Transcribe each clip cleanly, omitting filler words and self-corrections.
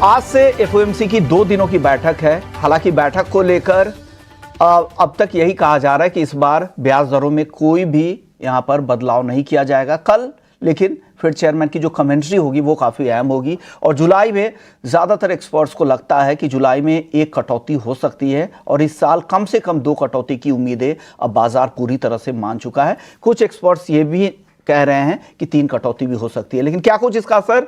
आज से एफओएमसी की 2 दिनों की बैठक है। हालांकि बैठक को लेकर अब तक यही कहा जा रहा है कि इस बार ब्याज दरों में कोई भी यहां पर बदलाव नहीं किया जाएगा कल, लेकिन फिर चेयरमैन की जो कमेंट्री होगी वो काफ़ी अहम होगी। और जुलाई में ज़्यादातर एक्सपर्ट्स को लगता है कि जुलाई में एक कटौती हो सकती है और इस साल कम से कम 2 कटौती की उम्मीदें अब बाजार पूरी तरह से मान चुका है। कुछ एक्सपर्ट्स ये भी कह रहे हैं कि 3 कटौती भी हो सकती है। लेकिन क्या कुछ इसका असर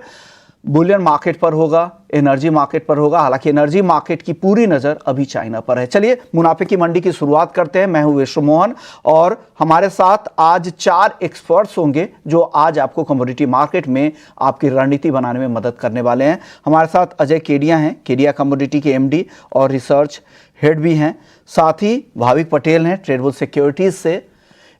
बुलियन मार्केट पर होगा, एनर्जी मार्केट पर होगा? हालांकि एनर्जी मार्केट की पूरी नजर अभी चाइना पर है। चलिए मुनाफे की मंडी की शुरुआत करते हैं। मैं हूं विश्व मोहन और हमारे साथ आज 4 एक्सपर्ट्स होंगे जो आज आपको कमोडिटी मार्केट में आपकी रणनीति बनाने में मदद करने वाले हैं। हमारे साथ अजय केडिया हैं, केडिया कमोडिटी के एमडी और रिसर्च हेड भी हैं। साथ ही भाविक पटेल हैं ट्रेडबुल सिक्योरिटीज से।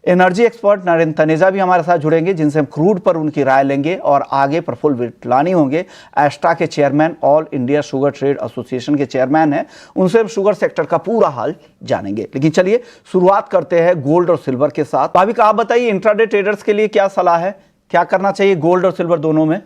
एनर्जी एक्सपर्ट नरेंद्र तनेजा भी हमारे साथ जुड़ेंगे जिनसे हम क्रूड पर उनकी राय लेंगे। और आगे प्रफुल्ल विटलानी होंगे, एस्ट्रा के chairman, all India sugar trade association के चेयरमैन हैं। उनसे हम शुगर सेक्टर का पूरा हाल जानेंगे। लेकिन चलिए शुरुआत करते हैं गोल्ड और सिल्वर के साथ। भाविक आप बताइए, इंट्राडे ट्रेडर्स के लिए क्या सलाह है, क्या करना चाहिए गोल्ड और सिल्वर दोनों में?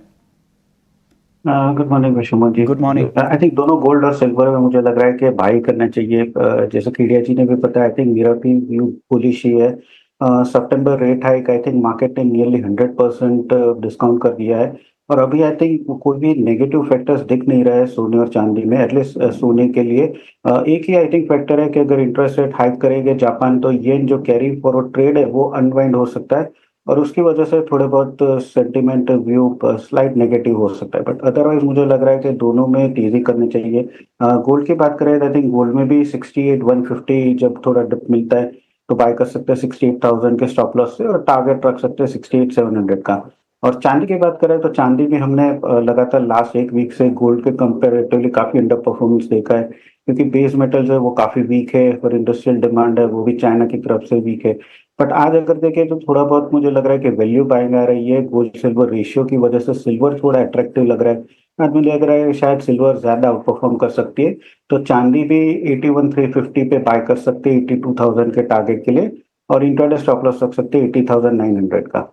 Good morning Vishwamohan ji. Good morning. I think दोनों गोल्ड और सिल्वर में मुझे लग रहा है कि बाई करना चाहिए। जैसे केडिया जी ने भी बताया, आई थिंक मेरा भी व्यू बुलिश ही है। सितंबर rate hike I think market ने नियरली 100% डिस्काउंट कर दिया है और अभी आई थिंक कोई भी नेगेटिव फैक्टर्स दिख नहीं रहा है सोने और चांदी में, एटलीस्ट सोने के लिए। एक ही आई थिंक फैक्टर है कि अगर इंटरेस्ट रेट हाइक करेंगे जापान तो येन जो कैरी फॉरवर्ड ट्रेड है वो अनवाइंड हो सकता है और उसकी वजह से थोड़े बहुत सेंटिमेंट व्यू स्लाइट नेगेटिव हो सकता है। बट अदरवाइज मुझे लग रहा है कि दोनों में तेजी करनी चाहिए। गोल्ड की बात करें तो आई थिंक गोल्ड में भी 68,150 जब थोड़ा डिप मिलता है तो बाय कर सकते हैं 68,000 के स्टॉप लॉस से और टारगेट रख सकते हैं 68,700 का। और चांदी की बात करें तो चांदी भी हमने लगातार लास्ट 1 वीक से गोल्ड के कंपेरेटिवली काफी अंडर परफॉर्मेंस देखा है क्योंकि बेस मेटल जो है वो काफी वीक है और इंडस्ट्रियल डिमांड है वो भी चाइना की तरफ से वीक है। बट आज अगर देखें तो थोड़ा बहुत मुझे लग रहा है कि वैल्यू बाइंग आ रही है गोल्ड सिल्वर रेशियो की वजह से। सिल्वर थोड़ा अट्रैक्टिव लग रहा है, आज मुझे लग रहा है शायद सिल्वर ज्यादा आउट परफॉर्म कर सकती है। तो चांदी भी 81,350 पे बाय कर सकते हैं 82,000 के टारगेट के लिए और इंट्राडे स्टॉप लॉस रख सकते हैं 80,900 का।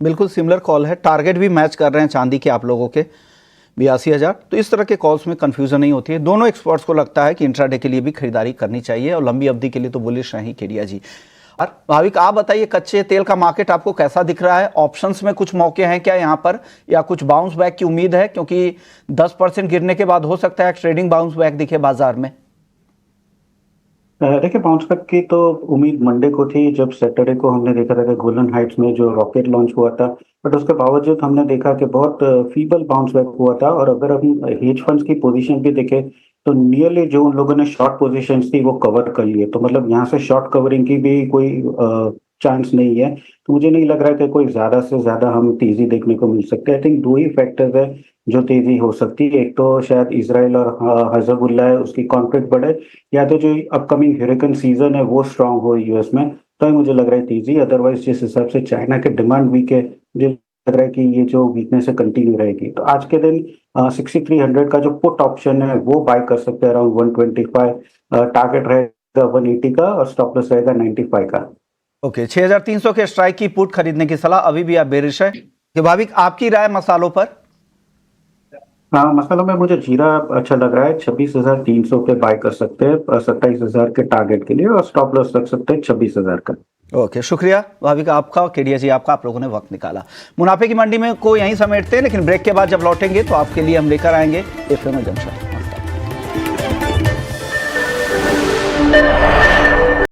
बिल्कुल सिमिलर कॉल है, टारगेट भी मैच कर रहे हैं चांदी के आप लोगों के 82,000। तो इस तरह के कॉल्स में कंफ्यूजन नहीं होती है। दोनों एक्सपर्ट्स को लगता है कि इंट्राडे के लिए भी खरीदारी करनी चाहिए और लंबी अवधि के लिए तो बुलिश हैं ही केडिया जी। और भाविक आप बताइए, कच्चे तेल का मार्केट आपको कैसा दिख रहा है? ऑप्शंस में कुछ मौके हैं क्या यहाँ पर, या कुछ बाउंस बैक की उम्मीद है? क्योंकि 10% गिरने के बाद हो सकता है ट्रेडिंग बाउंस बैक दिखे बाजार में। देखिए बाउंस बैक की तो उम्मीद मंडे को थी जब सैटरडे को हमने देखा था कि गोल्डन हाइट्स में जो रॉकेट लॉन्च हुआ था, बट उसके बावजूद हमने देखा कि बहुत फीबल बाउंस बैक हुआ था। और अगर हम हेज फंड्स की पोजीशन भी देखें तो नियरली जो उन लोगों ने शॉर्ट पोजीशंस थी वो कवर कर लिए, तो मतलब यहाँ से शॉर्ट कवरिंग की भी कोई चांस नहीं है। तो मुझे नहीं लग रहा है कि कोई ज्यादा से ज्यादा हम तेजी देखने को मिल सकते हैं। आई थिंक 2 ही फैक्टर्स है जो तेजी हो सकती है, एक तो शायद इजराइल और हिजबुल्लाह है उसकी कॉन्फ्लिक्ट बढ़े, या तो जो अपकमिंग ह्यूरिकेन सीजन है वो स्ट्रांग हो यूएस में, तो मुझे लग रहा है तेजी। अदरवाइज जिस हिसाब से चाइना के डिमांड वीक है, मुझे लग रहा है कि ये जो वीकनेस है कंटिन्यू रहेगी। तो आज के दिन 6300 का जो पुट ऑप्शन है वो बाय कर सकते हैं अराउंड 125। टारगेट रहेगा 180 का और स्टॉप लॉस रहेगा 95 का। ओके, 6300 के स्ट्राइक की पुट खरीदने की सलाह अभी भी आप बेरिश है कि भाविक आपकी राय मसालों पर? हाँ, मसालों में मुझे जीरा अच्छा लग रहा है, 26,300 पे बाय कर सकते हैं 27,000 के टारगेट के लिए और स्टॉप लॉस रख सकते हैं 26,000 का। ओके, शुक्रिया भाविक आपका, केडिया जी आपका, आप लोगों ने वक्त निकाला। मुनाफे की मंडी में को यहीं समेटते हैं, लेकिन ब्रेक के बाद जब लौटेंगे तो आपके लिए हम लेकर आएंगे एफएम जंक्शन।